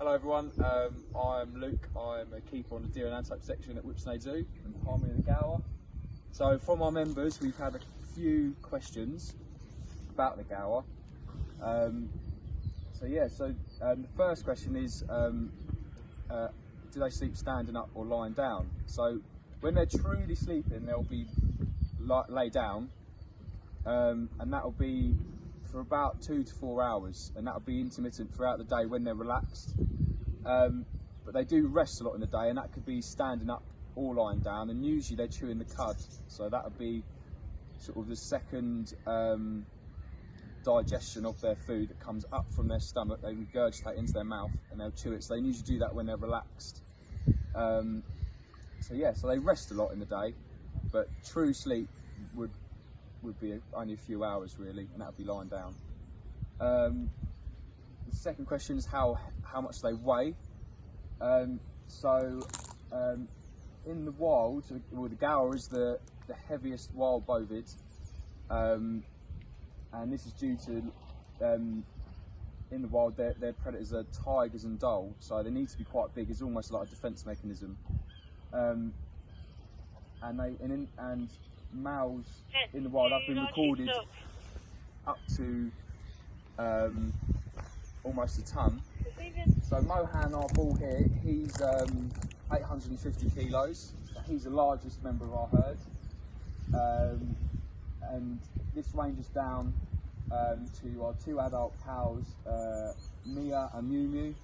Hello everyone, I'm Luke. I'm a keeper on the deer and antelope section at Whipsnade Zoo and Palmy of the Gower. So from our members we've had a few questions about the Gower. The first question is, do they sleep standing up or lying down? So when they're truly sleeping they'll be lay down, and that'll be for about 2 to 4 hours, and that'll be intermittent throughout the day when they're relaxed. But they do rest a lot in the day, and that could be standing up or lying down, and usually they're chewing the cud, so that would be sort of the second digestion of their food that comes up from their stomach. They regurgitate into their mouth and they'll chew it, so they usually do that when they're relaxed. So they rest a lot in the day, but true sleep would be only a few hours really, and that would be lying down. The second question is how much they weigh. In the wild, well, the Gower is the heaviest wild bovid, and this is due to in the wild their predators are tigers and dhole, so they need to be quite big. It's almost like a defence mechanism. And males in the wild have been recorded up to almost a ton. So Mohan, our bull here, he's 850 kilos. He's the largest member of our herd, and this ranges down to our 2 adult cows, Mia and Mew Mew,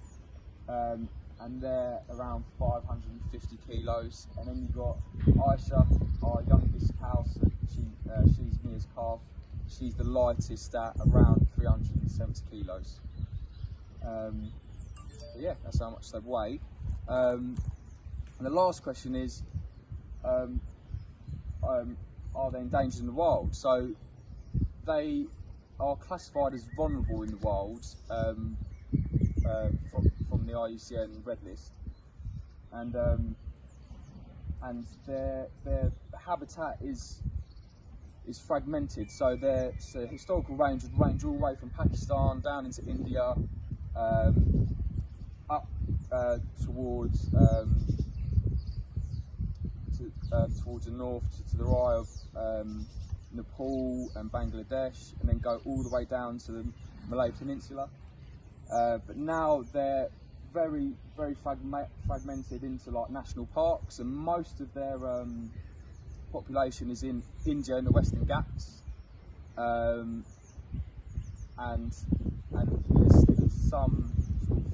and they're around 550 kilos. And then you've got Aisha, our youngest cow, so she's Mia's calf. She's the lightest at around 370 kilos. That's how much they weigh. And the last question is, are they endangered in the wild? So they are classified as vulnerable in the wild from the IUCN Red List, and their habitat is fragmented. So their historical range would range all the way from Pakistan down into India, up towards the north to the eye of Nepal and Bangladesh, and then go all the way down to the Malay Peninsula. But now they're very fragmented into like national parks, and most of their population is in India and the Western Ghats, and there's some sort of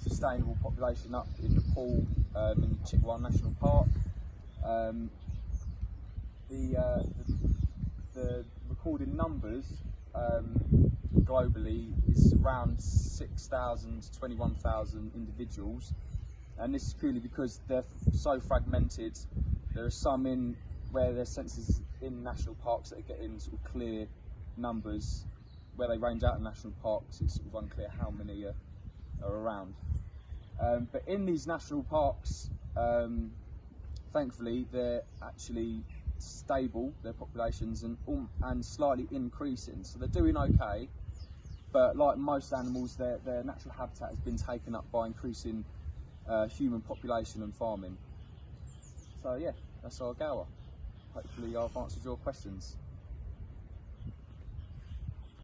sustainable population up in Nepal, in Chitwan National Park. The recorded numbers globally is around 6,000 to 21,000 individuals, and this is purely because they're so fragmented. There are some in where there's census in national parks that are getting sort of clear numbers. Where they range out in national parks, it's sort of unclear how many are around. But in these national parks, thankfully, they're actually stable, their populations, and slightly increasing. So they're doing okay, but like most animals, their natural habitat has been taken up by increasing human population and farming. So yeah, that's our Gower. Hopefully I've answered your questions.